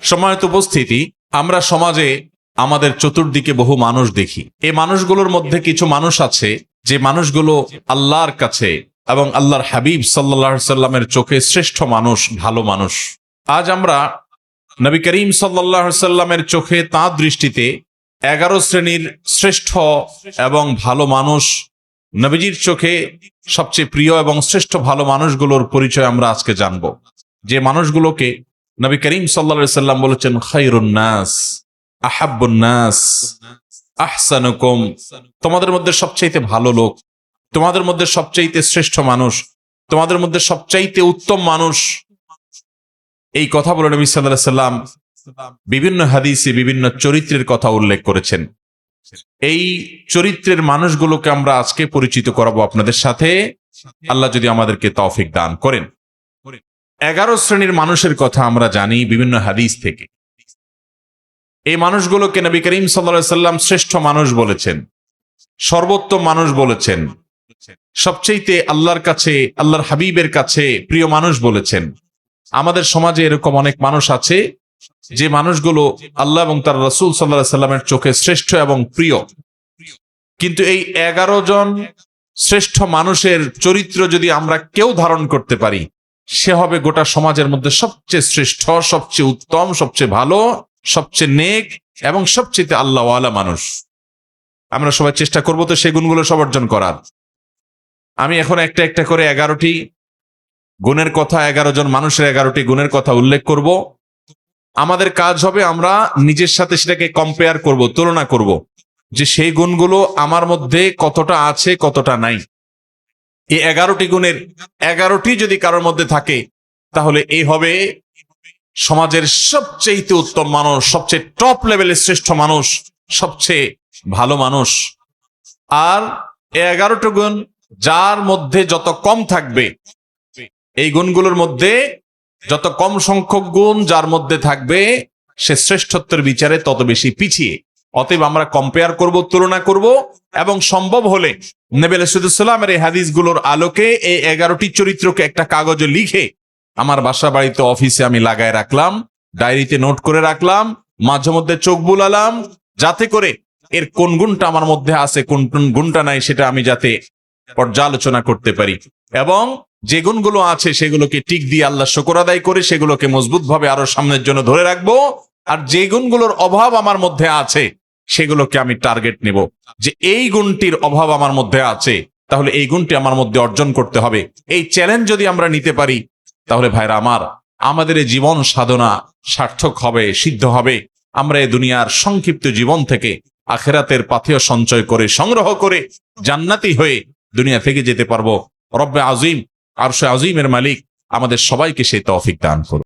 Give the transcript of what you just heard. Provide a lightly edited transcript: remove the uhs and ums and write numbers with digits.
সম্মানিত উপস্থিতি, আমরা সমাজে আমাদের চতুর্দিকে বহু মানুষ দেখি। এই মানুষগুলোর মধ্যে কিছু মানুষ আছে যে মানুষগুলো আল্লাহর কাছে এবং আল্লাহর হাবিব সাল্লাল্লাহু আলাইহি সাল্লামের চোখে শ্রেষ্ঠ মানুষ, ভালো মানুষ। আজ আমরা নবী করিম সাল্লাল্লাহু আলাইহি সাল্লামের চোখে তাঁর দৃষ্টিতে 11 শ্রেণীর শ্রেষ্ঠ এবং ভালো মানুষ, নবীজির চোখে সবচেয়ে প্রিয় এবং শ্রেষ্ঠ ভালো মানুষগুলোর পরিচয় আমরা আজকে জানব। যে মানুষগুলোকে নবী করিম সাল্লাল্লাহু আলাইহি সাল্লাম বলেছেন খায়রুন নাস, আহাব্বুন নাস, আহসানুকুম, তোমাদের মধ্যে সবচাইতে ভালো লোক, তোমাদের মধ্যে সবচাইতে শ্রেষ্ঠ মানুষ, তোমাদের মধ্যে সবচাইতে উত্তম মানুষ। এই কথা বলে নবী সাল্লাল্লাহু আলাইহি সাল্লাম বিভিন্ন হাদিসে বিভিন্ন চরিত্রের কথা উল্লেখ করেছেন। এই চরিত্রের মানুষগুলোকে আমরা আজকে পরিচিত করাবো আপনাদের সাথে, আল্লাহ যদি আমাদেরকে তৌফিক দান করেন। 11 শ্রেণীর মানুষের কথা আমরা জানি বিভিন্ন হাদিস থেকে। এই মানুষগুলোকে নবী করিম সাল্লাল্লাহু আলাইহি সাল্লাম শ্রেষ্ঠ মানুষ বলেছেন, সর্বোত্তম মানুষ বলেছেন, সবচেয়ে আল্লাহর কাছে, আল্লাহর হাবিবের কাছে প্রিয় মানুষ বলেছেন। আমাদের সমাজে এরকম অনেক মানুষ আছে যে মানুষগুলো আল্লাহ এবং তার রাসূল সাল্লাল্লাহু আলাইহি সাল্লামের চোখে শ্রেষ্ঠ এবং প্রিয়, কিন্তু এই 11 জন শ্রেষ্ঠ মানুষের চরিত্র যদি আমরা কেউ ধারণ করতে পারি, সে হবে গোটা সমাজের মধ্যে সবচেয়ে শ্রেষ্ঠ, সবচেয়ে উত্তম, সবচেয়ে ভালো, সবচেয়ে নেক এবং সবচেয়ে আল্লাহওয়ালা মানুষ। আমরা সবাই চেষ্টা করব তো সেই গুণগুলো সব অর্জন করার। আমি এখন একটা একটা করে 11টি গুণের কথা, 11 জন মানুষের 11টি গুণের কথা উল্লেখ করব। আমাদের কাজ হবে আমরা নিজের সাথে সেটাকে কম্পেয়ার করব, তুলনা করব যে সেই গুণগুলো আমার মধ্যে কতটা আছে, কতটা নাই। এই 11টি গুণের 11টি যদি কারোর মধ্যে থাকে, তাহলে এই হবে সমাজের সবচেয়ে উত্তম মানুষ, সবচেয়ে টপ লেভেলের শ্রেষ্ঠ মানুষ, সবচেয়ে ভালো মানুষ। আর এই 11টি গুণ যার মধ্যে যত কম থাকবে, এই গুণগুলোর মধ্যে যত কম সংখ্যক গুণ যার মধ্যে থাকবে, সে শ্রেষ্ঠত্বের বিচারে তত বেশি পিছিয়ে। অতএব আমরা কম্পেয়ার করব, তুলনা করব, এবং সম্ভব হলে নবী আলাইহিস সালামের এই হাদিসগুলোর আলোকে এই 11টি চরিত্রকে একটা কাগজে লিখে আমার বাসা বাড়িতে, অফিসে আমি লাগায় রাখলাম, ডায়েরিতে নোট করে রাখলাম, মাঝে মধ্যে চোখ বুলালাম, যাতে করে এর কোন গুণটা আমার মধ্যে আছে, কোন গুণটা নাই, সেটা আমি যাতে পর্যালোচনা করতে পারি, এবং যে গুণগুলো আছে সেগুলোকে টিক দিয়ে আল্লাহ শুকর আদায় করে সেগুলোকে মজবুত ভাবে আরো সামনের জন্য ধরে রাখবো। আর যে গুণগুলোর অভাব আমার মধ্যে আছে সেগুলোকে আমি টার্গেট নেব, যে এই গুণটির অভাব আমার মধ্যে আছে, তাহলে এই গুণটি আমার মধ্যে অর্জন করতে হবে। এই চ্যালেঞ্জ যদি আমরা নিতে পারি, তাহলে ভাইরা আমার, আমাদের এই জীবন সাধনা সার্থক হবে, সিদ্ধ হবে। আমরা এই দুনিয়ার সংক্ষিপ্ত জীবন থেকে আখিরাতের পাথেয় সঞ্চয় করে, সংগ্রহ করে জান্নাতি হয়ে দুনিয়া থেকে যেতে পারবো। রব্বে আজিম, আরশে আজিমের মালিক আমাদের সবাইকে সেই তৌফিক দান করুন।